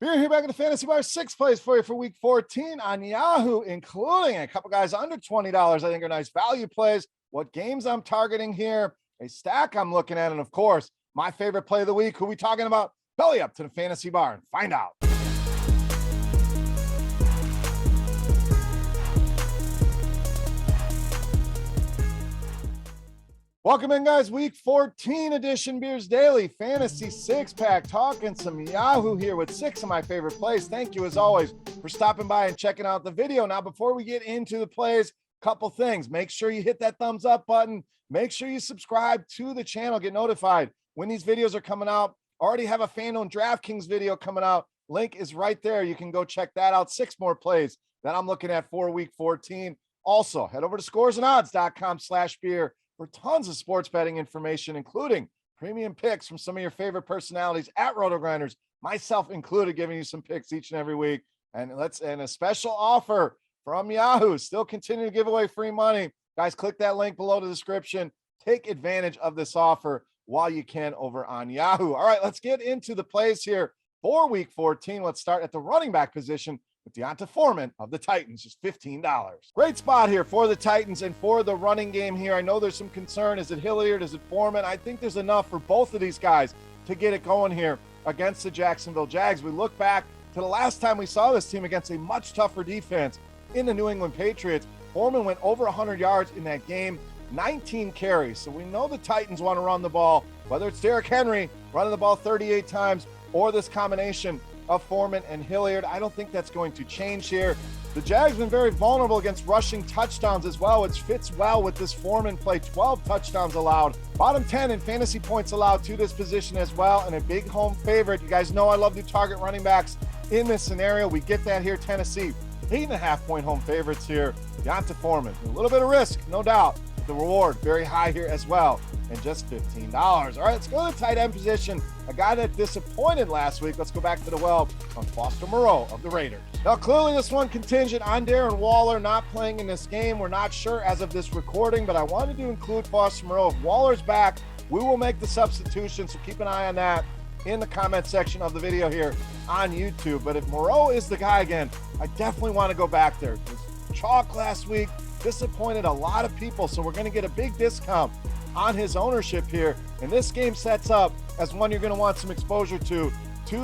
We're here back in the Fantasy Bar. 6 plays for you for week 14 on Yahoo, including a couple guys under $20. I think are nice value plays. What games I'm targeting here, a stack I'm looking at, and of course, my favorite play of the week. Who we talking about? Belly up to the Fantasy Bar and find out. Welcome in, guys. Week 14 edition Beers Daily Fantasy 6-pack. Talking some Yahoo here with 6 of my favorite plays. Thank you, as always, for stopping by and checking out the video. Now, before we get into the plays, couple things. Make sure you hit that thumbs up button. Make sure you subscribe to the channel. Get notified when these videos are coming out. Already have a FanDuel and DraftKings video coming out. Link is right there. You can go check that out. 6 more plays that I'm looking at for week 14. Also, head over to scoresandodds.com/beer. for tons of sports betting information, including premium picks from some of your favorite personalities at RotoGrinders, myself included, giving you some picks each and every week. And a special offer from Yahoo, still continue to give away free money. Guys, click that link below the description. Take advantage of this offer while you can over on Yahoo. All right, let's get into the plays here for week 14. Let's start at the running back position with FOREMAN of the Titans, just $15. Great spot here for the Titans and for the running game here. I know there's some concern. Is it Hilliard? Is it Foreman? I think there's enough for both of these guys to get it going here against the Jacksonville Jags. We look back to the last time we saw this team against a much tougher defense in the New England Patriots. Foreman went over 100 yards in that game, 19 carries. So we know the Titans want to run the ball, whether it's Derrick Henry running the ball 38 times or this combination of Foreman and Hilliard. I don't think that's going to change here. The Jags have been very vulnerable against rushing touchdowns as well, which fits well with this Foreman play. 12 touchdowns allowed, bottom 10 in fantasy points allowed to this position as well, and a big home favorite. You guys know I love to target running backs in this scenario. We get that here. Tennessee, 8.5-point home favorites here. Foreman, a little bit of risk, no doubt. The reward very high here as well, and just $15. All right, let's go to the tight end position. A guy that disappointed last week. Let's go back to the well on MOREAU of the Raiders. Now, clearly this one contingent on Darren Waller not playing in this game. We're not sure as of this recording, but I wanted to include MOREAU. If Waller's back, we will make the substitution, so keep an eye on that in the comment section of the video here on YouTube. But if MOREAU is the guy again, I definitely want to go back there. It was chalk last week. Disappointed a lot of people, so we're going to get a big discount on his ownership here, and this game sets up as one you're going to want some exposure to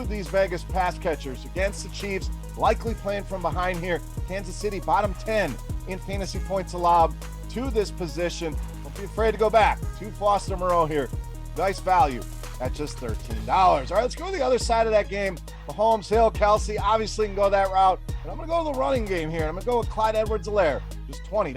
these Vegas pass catchers against the Chiefs, likely playing from behind here. Kansas City bottom 10 in fantasy points allowed to this position. Don't be afraid to go back to MOREAU here. Nice value at just $13. All right, let's go to the other side of that game. Mahomes, Hill, Kelsey obviously can go that route, but I'm going to go to the running game here. I'm going to go with CLYDE Edwards-HELAIRE, just $20.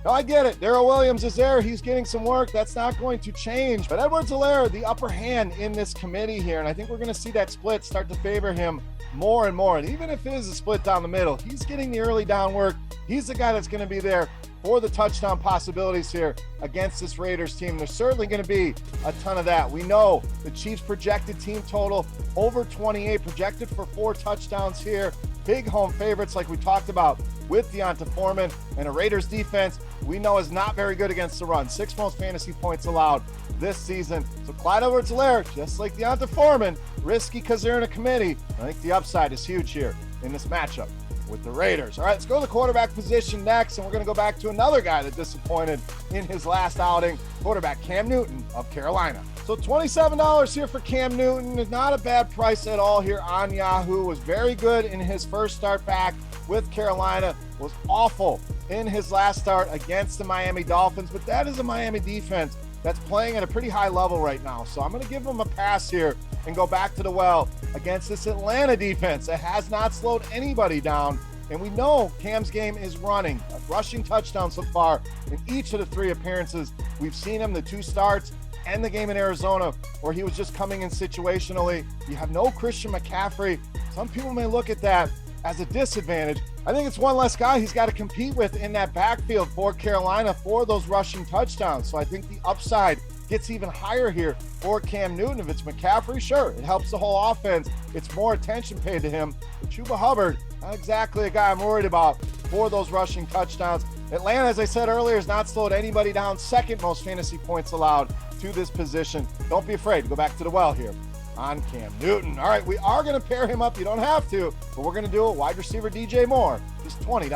Now, I get it. Darrell Williams is there. He's getting some work. That's not going to change. But Edwards-HELAIRE, the upper hand in this committee here, and I think we're going to see that split start to favor him more and more. And even if it is a split down the middle, he's getting the early down work. He's the guy that's going to be there for the touchdown possibilities here against this Raiders team. There's certainly going to be a ton of that. We know the Chiefs projected team total over 28, projected for 4 touchdowns here. Big home favorites like we talked about with Foreman, and a Raiders defense we know is not very good against the run. 6th most fantasy points allowed this season. So CLYDE Edwards-HELAIRE, just like Foreman, risky because they're in a committee. I think the upside is huge here in this matchup with the Raiders. All right, let's go to the quarterback position next, and we're going to go back to another guy that disappointed in his last outing, quarterback Cam Newton of Carolina. So $27 here for Cam Newton is not a bad price at all here on Yahoo. Was very good in his first start back with Carolina, was awful in his last start against the Miami Dolphins, but that is a Miami defense that's playing at a pretty high level right now. So I'm going to give him a pass here and go back to the well against this Atlanta defense that has not slowed anybody down. And we know Cam's game is running, a rushing touchdown so far in each of the 3 appearances. We've seen him the 2 starts and the game in Arizona where he was just coming in situationally. You have no Christian McCaffrey. Some people may look at that as a disadvantage. I think it's one less guy he's got to compete with in that backfield for Carolina for those rushing touchdowns. So I think the upside gets even higher here for Cam Newton. If it's McCaffrey, sure, it helps the whole offense. It's more attention paid to him. But Chuba Hubbard, not exactly a guy I'm worried about for those rushing touchdowns. Atlanta, as I said earlier, has not slowed anybody down. 2nd most fantasy points allowed to this position. Don't be afraid to go back to the well here on Cam Newton. All right, we are going to pair him up. You don't have to, but we're going to do it. Wide receiver DJ Moore is $20.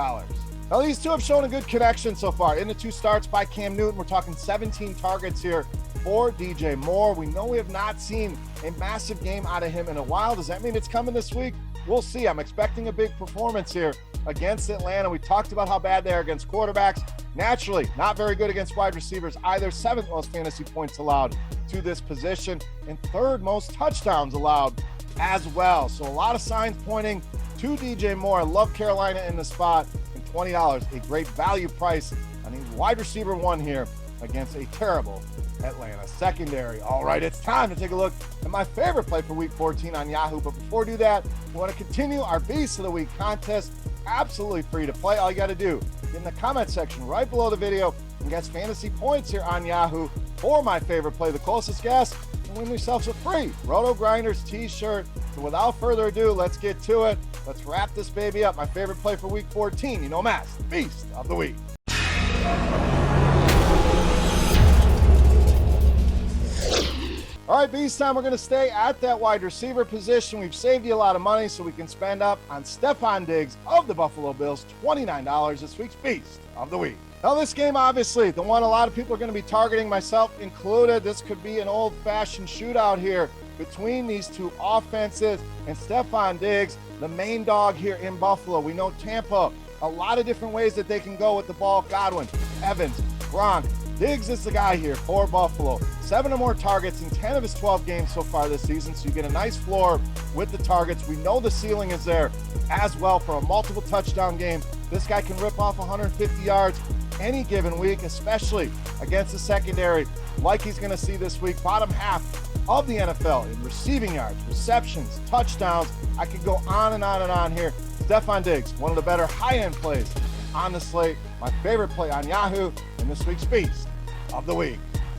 Now, these two have shown a good connection so far. In the 2 starts by Cam Newton, we're talking 17 targets here for DJ Moore. We know we have not seen a massive game out of him in a while. Does that mean it's coming this week? We'll see. I'm expecting a big performance here against Atlanta. We talked about how bad they are against quarterbacks. Naturally, not very good against wide receivers either. 7th most fantasy points allowed to this position and 3rd most touchdowns allowed as well. So a lot of signs pointing to DJ Moore. I love Carolina in the spot, and $20, a great value price on a wide receiver 1 here against a terrible Atlanta secondary. All right, it's time to take a look at my favorite play for week 14 on Yahoo. But before we do that, we want to continue our Beast of the Week contest. Absolutely free to play. All you got to do, get in the comment section right below the video and get fantasy points here on Yahoo for my favorite play. The closest guess and win yourselves a free RotoGrinders t-shirt. So without further ado, let's get to it. Let's wrap this baby up. My favorite play for week 14. You know, Mass, Beast of the Week. All right, Beast time. We're going to stay at that wide receiver position. We've saved you a lot of money so we can spend up on STEFON Diggs of the Buffalo Bills, $29, this week's Beast of the Week. Now, this game, obviously, the one a lot of people are going to be targeting, myself included. This could be an old-fashioned shootout here between these two offenses, and STEFON Diggs, the main dog here in Buffalo. We know Tampa, a lot of different ways that they can go with the ball. Godwin, Evans, Gronk. Diggs is the guy here for Buffalo. 7 or more targets in 10 of his 12 games so far this season, so you get a nice floor with the targets. We know the ceiling is there as well for a multiple touchdown game. This guy can rip off 150 yards any given week, especially against the secondary like he's going to see this week. Bottom half of the NFL in receiving yards, receptions, touchdowns. I could go on and on and on here. STEFON Diggs, one of the better high-end plays on the slate. My favorite play on Yahoo in this week's Beast of the Week.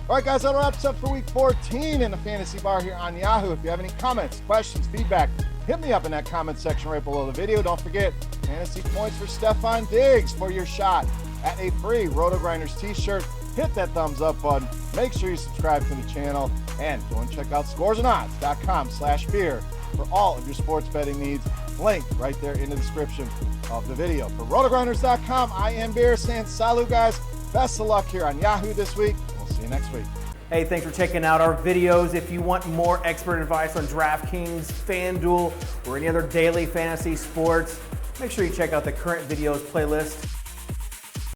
All right, guys, that wraps up for week 14 in the fantasy bar here on Yahoo. If you have any comments, questions, feedback, hit me up in that comment section right below the video. Don't forget, fantasy points for STEFON Diggs for your shot at a free RotoGrinders t-shirt. Hit that thumbs up button. Make sure you subscribe to the channel and go and check out scoresandodds.com/beer for all of your sports betting needs. Link right there in the description of the video. For RotoGrinders.com, I am Beer saying salut, guys. Best of luck here on Yahoo this week. We'll see you next week. Hey, thanks for checking out our videos. If you want more expert advice on DraftKings, FanDuel, or any other daily fantasy sports, make sure you check out the current videos playlist